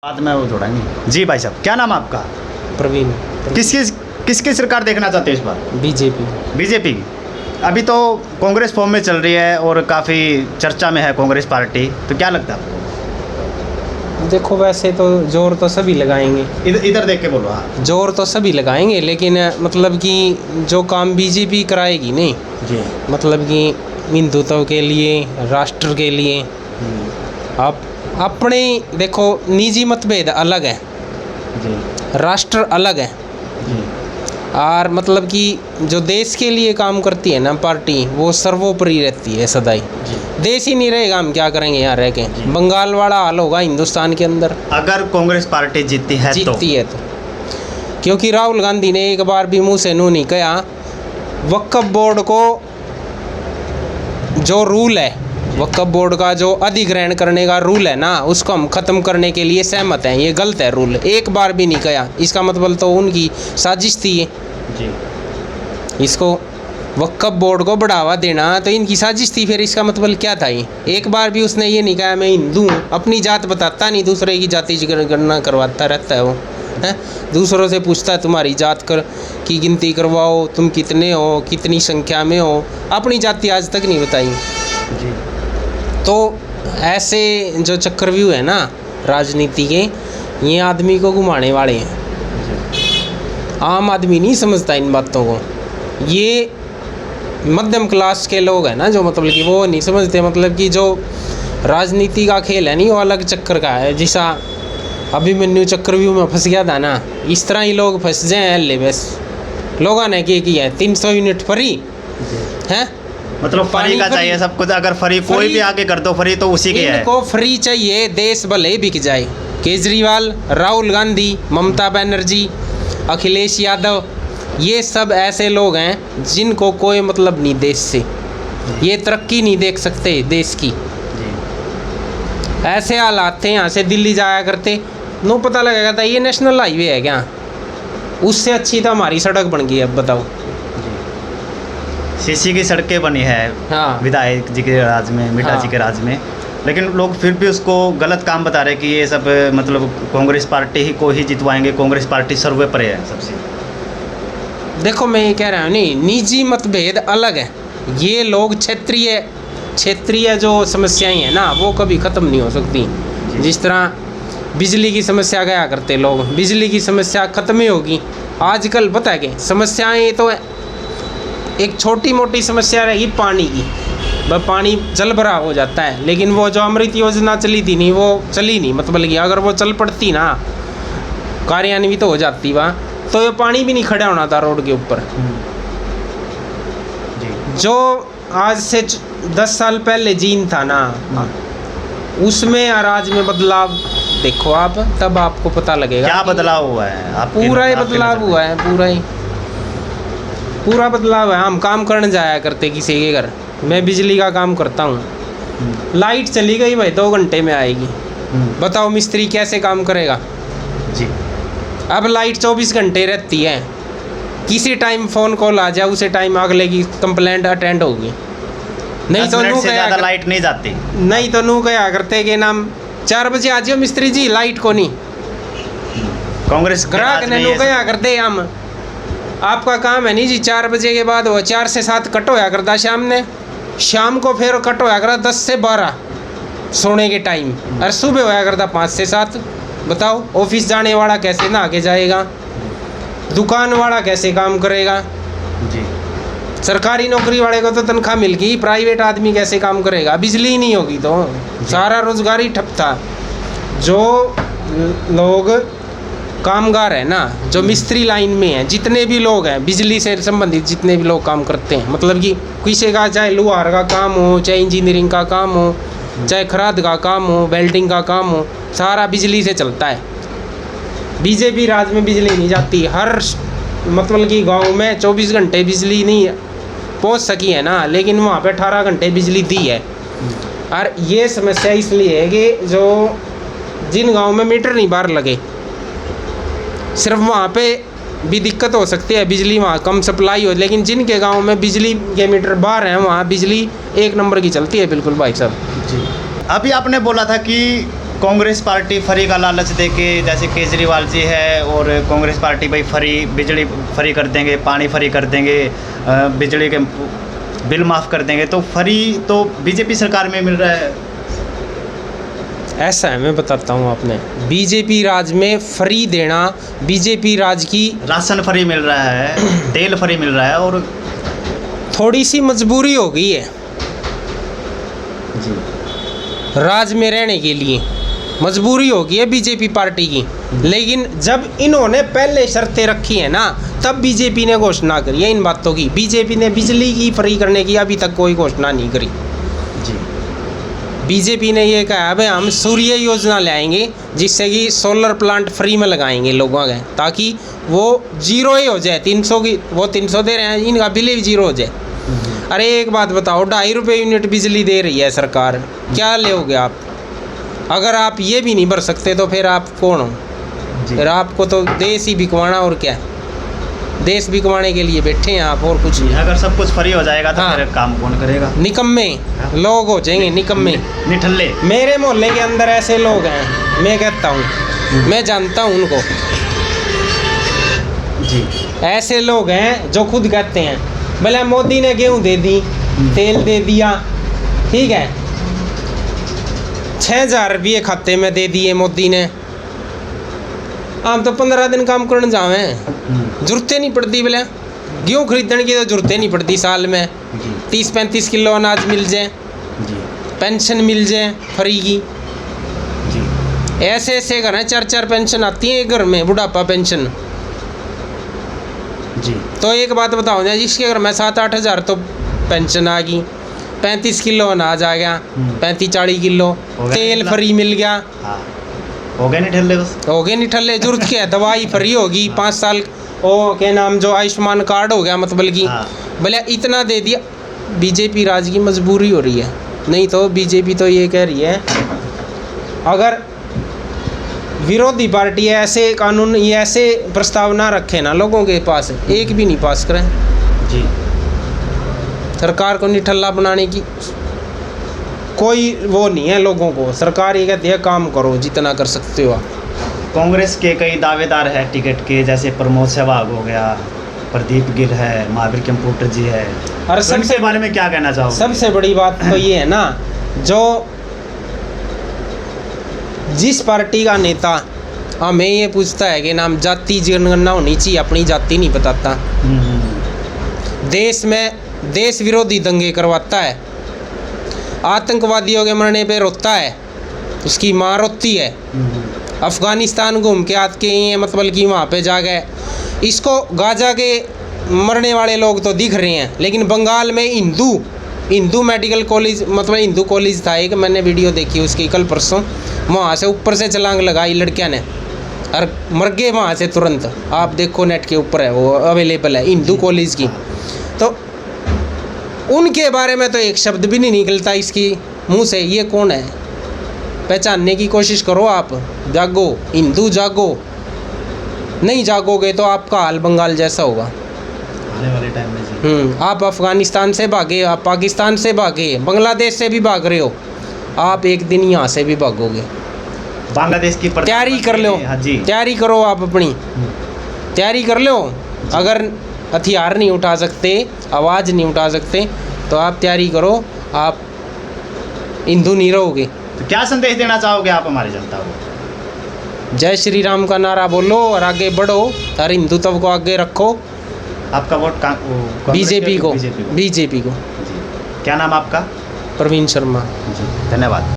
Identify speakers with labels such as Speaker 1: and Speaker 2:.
Speaker 1: बाद में वो जोड़ेंगे। जी भाई साहब, क्या नाम है आपका?
Speaker 2: प्रवीण।
Speaker 1: किसकी सरकार देखना चाहते हैं इस बार?
Speaker 2: बीजेपी।
Speaker 1: बीजेपी की। अभी तो कांग्रेस फॉर्म में चल रही है और काफ़ी चर्चा में है कांग्रेस पार्टी, तो क्या लगता है आपको?
Speaker 2: देखो वैसे तो जोर तो सभी लगाएंगे,
Speaker 1: इधर देख के बोलो। हाँ
Speaker 2: जोर तो सभी लगाएंगे, लेकिन मतलब कि जो काम बीजेपी कराएगी नहीं,
Speaker 1: जी,
Speaker 2: मतलब कि हिंदुत्व के लिए, राष्ट्र के लिए। आप अपने देखो निजी मतभेद अलग है,
Speaker 1: जी,
Speaker 2: राष्ट्र अलग है,
Speaker 1: जी,
Speaker 2: और मतलब कि जो देश के लिए काम करती है ना पार्टी, वो सर्वोपरि रहती है सदाई।
Speaker 1: जी।
Speaker 2: देश ही नहीं रहेगा, हम क्या करेंगे यहाँ रह के? बंगाल वाला हाल होगा हिंदुस्तान के अंदर
Speaker 1: अगर कांग्रेस पार्टी जीतती है
Speaker 2: तो क्योंकि राहुल गांधी ने एक बार भी मुंह से नो नहीं कहा। वक्फ बोर्ड को जो रूल है, वक्फ बोर्ड का जो अधिग्रहण करने का रूल है ना, उसको हम ख़त्म करने के लिए सहमत हैं। ये गलत है रूल, एक बार भी नहीं कहा। इसका मतलब तो उनकी साजिश थी ये।
Speaker 1: जी,
Speaker 2: इसको वक्फ बोर्ड को बढ़ावा देना तो इनकी साजिश थी। फिर इसका मतलब क्या था? ये एक बार भी उसने ये नहीं कहा मैं हिंदू हूँ। अपनी जात बताता नहीं, दूसरे की जाति की गणना करवाता रहता है वो, है। दूसरों से पूछता है तुम्हारी जात की गिनती करवाओ, तुम कितने हो, कितनी संख्या में हो। अपनी जाति आज तक नहीं बताई।
Speaker 1: जी।
Speaker 2: तो ऐसे जो चक्रव्यूह है ना राजनीति के, ये आदमी को घुमाने वाले हैं। आम आदमी नहीं समझता इन बातों को। ये मध्यम क्लास के लोग हैं ना, जो मतलब कि वो नहीं समझते। मतलब कि जो राजनीति का खेल है नहीं, वो अलग चक्कर का है। जैसा अभिमन्यु चक्रव्यूह में फंस गया था ना, इस तरह ही लोग फंस जाए हल्ले। बस लोगों ने क्या किया है, 300 यूनिट फ्री है,
Speaker 1: मतलब फ्री का चाहिए सब कुछ। अगर फ्री कोई भी आगे कर दो फ्री, तो उसी के है।
Speaker 2: इनको फ्री चाहिए, देश भले बिक जाए। केजरीवाल, राहुल गांधी, ममता बनर्जी, अखिलेश यादव, ये सब ऐसे लोग हैं जिनको कोई मतलब नहीं देश से। ये तरक्की नहीं देख सकते देश की। ऐसे हालात थे, यहाँ से दिल्ली जाया करते, नो पता लगेगा था ये नेशनल हाईवे है क्या। उससे अच्छी तो हमारी सड़क बन गई। अब बताओ,
Speaker 1: सीसी की सड़कें बनी है।
Speaker 2: हाँ,
Speaker 1: विधायक जी के राज में, मिटा जी के राज में, लेकिन लोग फिर भी उसको गलत काम बता रहे कि ये सब मतलब कांग्रेस पार्टी ही को ही जितवाएंगे, कांग्रेस पार्टी सर्वोपरि है सबसे।
Speaker 2: देखो मैं ये कह रहा हूँ, नहीं, निजी मतभेद अलग है। ये लोग क्षेत्रीय जो समस्याएं हैं ना, वो कभी ख़त्म नहीं हो सकती। जिस तरह बिजली की समस्या गया करते लोग, बिजली की समस्या ख़त्म ही होगी। आजकल पता है कि समस्याएं तो एक छोटी मोटी समस्या रहेगी पानी की, बस पानी जल भरा हो जाता है। लेकिन वो जो अमृत योजना चली थी नहीं, वो चली नहीं। मतलब कि अगर वो चल पड़ती ना, कार्यान्वित तो हो जाती वहाँ, तो ये पानी भी नहीं खड़ा होना था रोड के ऊपर। जो आज से 10 साल पहले जीन था ना, उसमें और आज में बदलाव देखो आप, तब आपको पता लगेगा
Speaker 1: क्या बदलाव हुआ है।
Speaker 2: पूरा ही बदलाव हुआ है, पूरा बदलाव है। हम काम करने जाया करते किसी के घर, मैं बिजली का काम करता हूँ, लाइट चली गई भाई 2 घंटे में आएगी। बताओ मिस्त्री कैसे काम करेगा
Speaker 1: जी।
Speaker 2: अब लाइट 24 घंटे रहती है, किसी टाइम फ़ोन कॉल आ जाए, उसे टाइम अगले की कंप्लेंट अटेंड होगी। नहीं तो नू गया
Speaker 1: लाइट नहीं जाती,
Speaker 2: नहीं तो नू गया करते के नाम 4 बजे आ जाओ मिस्त्री जी, लाइट को नहीं।
Speaker 1: कांग्रेस
Speaker 2: ग्राहक ने नू गया करते हम, आपका काम है नहीं जी 4 बजे के बाद। वो 4 से 7 कट होया करता शाम को फिर कट होया करता 10 से 12 सोने के टाइम, और सुबह होया करता 5 से 7। बताओ ऑफिस जाने वाला कैसे नहा के जाएगा, दुकान वाला कैसे काम करेगा
Speaker 1: जी।
Speaker 2: सरकारी नौकरी वाले को तो तनख्वाह मिल गई, प्राइवेट आदमी कैसे काम करेगा? बिजली नहीं होगी तो सारा रोजगार ही ठप था। जो लोग कामगार है ना, जो मिस्त्री लाइन में है, जितने भी लोग हैं बिजली से संबंधित, जितने भी लोग काम करते हैं, मतलब कि किसी का चाहे लोहार का काम हो, चाहे इंजीनियरिंग का काम हो, चाहे खराद का काम हो, वेल्डिंग का काम हो, सारा बिजली से चलता है। बीजेपी राज में बिजली नहीं जाती। हर मतलब कि गांव में 24 घंटे बिजली नहीं पहुंच सकी है ना, लेकिन वहाँ पे 18 घंटे बिजली दी है। और ये समस्या इसलिए है कि जो जिन गांव में मीटर नहीं बाहर लगे, सिर्फ वहाँ पे भी दिक्कत हो सकती है, बिजली वहाँ कम सप्लाई हो, लेकिन जिनके गांव में बिजली के मीटर बाहर हैं, वहाँ बिजली 1 नंबर की चलती है। बिल्कुल भाई साहब
Speaker 1: जी। अभी आपने बोला था कि कांग्रेस पार्टी फ्री का लालच दे के, जैसे केजरीवाल जी है, और कांग्रेस पार्टी भाई फ्री बिजली फ्री कर देंगे, पानी फ्री कर देंगे, बिजली के बिल माफ़ कर देंगे, तो फ्री तो बीजेपी सरकार में मिल रहा है।
Speaker 2: ऐसा है, मैं बताता हूँ आपने, बीजेपी राज में फ्री देना, बीजेपी राज की
Speaker 1: राशन फ्री मिल रहा है, तेल फ्री मिल रहा है, और
Speaker 2: थोड़ी सी मजबूरी हो गई है
Speaker 1: जी
Speaker 2: राज में रहने के लिए, मजबूरी हो गई है बीजेपी पार्टी की। लेकिन जब इन्होंने पहले शर्तें रखी है ना, तब बीजेपी ने घोषणा करी है इन बातों की। बीजेपी ने बिजली की फ्री करने की अभी तक कोई घोषणा नहीं करी।
Speaker 1: जी
Speaker 2: बीजेपी ने ये कहा है भाई हम सूर्य योजना लाएंगे, जिससे कि सोलर प्लांट फ्री में लगाएंगे लोगों के, ताकि वो जीरो ही हो जाए। 300 की वो 300 दे रहे हैं, इनका बिल ही जीरो हो जाए। अरे एक बात बताओ, 2.5 रुपये यूनिट बिजली दे रही है सरकार, क्या लोगे आप? अगर आप ये भी नहीं भर सकते तो फिर आप कौन हो? फिर आपको तो देश ही बिकवाना, और क्या, देश बिकवाने के लिए बैठे हैं आप, और कुछ नहीं।
Speaker 1: अगर सब कुछ फ्री हो जाएगा तो
Speaker 2: हाँ।
Speaker 1: फिर काम कौन करेगा?
Speaker 2: निकम्मे लोग हो जाएंगे, निकम्मे।
Speaker 1: निठल्ले।
Speaker 2: मेरे मोहल्ले के अंदर ऐसे लोग हैं, मैं कहता हूँ, मैं जानता हूँ उनको।
Speaker 1: जी
Speaker 2: ऐसे लोग हैं जो खुद कहते हैं भले मोदी ने गेहूँ दे दी, तेल दे दिया, ठीक है, 6,000 रुपये खाते में दे दिए मोदी ने, हम तो 15 दिन काम करने जावे, जरूरतें नहीं पड़ती। भले गेहूँ खरीदने की तो जरूरतें नहीं पड़ती, साल में 30-35 किलो अनाज मिल जाए,
Speaker 1: जी
Speaker 2: पेंशन मिल जाए फ्री की।
Speaker 1: जी
Speaker 2: ऐसे ऐसे घर हैं, 4-4 पेंशन आती है एक घर में, बुढ़ापा पेंशन।
Speaker 1: जी
Speaker 2: तो एक बात बताओ ना, जिसके घर में 7-8 हज़ार तो पेंशन आ गई, 35 किलो अनाज आ गया, 35-40 किलो
Speaker 1: हो गया
Speaker 2: तेल
Speaker 1: निठल्ला।
Speaker 2: फ्री मिल गया,
Speaker 1: हाँ हो गए नहीं ठल्ले बस।
Speaker 2: हो गए नहीं ठल्ले। जरूरत क्या है, दवाई फ्री होगी 5 साल, ओ के नाम जो आयुष्मान कार्ड हो गया, मतलब की
Speaker 1: हाँ।
Speaker 2: भले इतना दे दिया। बीजेपी राज की मजबूरी हो रही है, नहीं तो बीजेपी तो ये कह रही है अगर विरोधी पार्टी ऐसे कानून, ये ऐसे प्रस्ताव ना रखे ना लोगों के पास, एक भी नहीं पास करें,
Speaker 1: जी
Speaker 2: सरकार को निठल्ला बनाने की कोई वो नहीं है लोगों को। सरकार ये कहती है काम करो जितना कर सकते हो आप।
Speaker 1: कांग्रेस के कई दावेदार हैं टिकट के, जैसे प्रमोद सहवाग हो गया, प्रदीप गिल है, महावीर कंप्यूटर जी है,
Speaker 2: और
Speaker 1: तो इनके बारे में क्या कहना चाहोगे?
Speaker 2: सबसे बड़ी बात तो ये है ना, जो जिस पार्टी का नेता हमें ये पूछता है कि नाम जाति जनगणना होनी चाहिए, अपनी जाति नहीं बताता, देश में देश विरोधी दंगे करवाता है, आतंकवादियों के मरने पे रोता है, उसकी माँ रोती है, अफ़गानिस्तान घूम के आके ये मतलब कि वहाँ पे जा गए। इसको गाजा के मरने वाले लोग तो दिख रहे हैं, लेकिन बंगाल में हिंदू मेडिकल कॉलेज, मतलब हिंदू कॉलेज था एक, मैंने वीडियो देखी उसकी कल परसों, वहाँ से ऊपर से छलांग लगाई लड़कियाँ ने और मर गए वहाँ से तुरंत। आप देखो नेट के ऊपर है, वो अवेलेबल है, हिंदू कॉलेज की। तो उनके बारे में तो एक शब्द भी नहीं निकलता इसकी मुंह से। ये कौन है, पहचानने की कोशिश करो आप, जागो हिंदू जागो, नहीं जागोगे तो आपका हाल बंगाल जैसा होगा
Speaker 1: आने वाले टाइम में जी।
Speaker 2: आप अफ़गानिस्तान से भागे, आप पाकिस्तान से भागे, बांग्लादेश से भी भाग रहे हो, आप एक दिन यहाँ से भी भागोगे।
Speaker 1: बांग्लादेश की
Speaker 2: तैयारी कर लो,
Speaker 1: हाँ जी,
Speaker 2: तैयारी करो आप अपनी, तैयारी कर लो। अगर हथियार नहीं उठा सकते, आवाज़ नहीं उठा सकते, तो आप तैयारी करो, आप हिंदू नहीं रहोगे।
Speaker 1: तो क्या संदेश देना चाहोगे आप हमारी जनता को?
Speaker 2: जय श्री राम का नारा बोलो और आगे बढ़ो, और हिंदुत्व को आगे रखो।
Speaker 1: आपका वोट
Speaker 2: बीजेपी को,
Speaker 1: बीजेपी को।
Speaker 2: बीजेपी को।
Speaker 1: जी। क्या नाम आपका?
Speaker 2: प्रवीण शर्मा।
Speaker 1: जी धन्यवाद।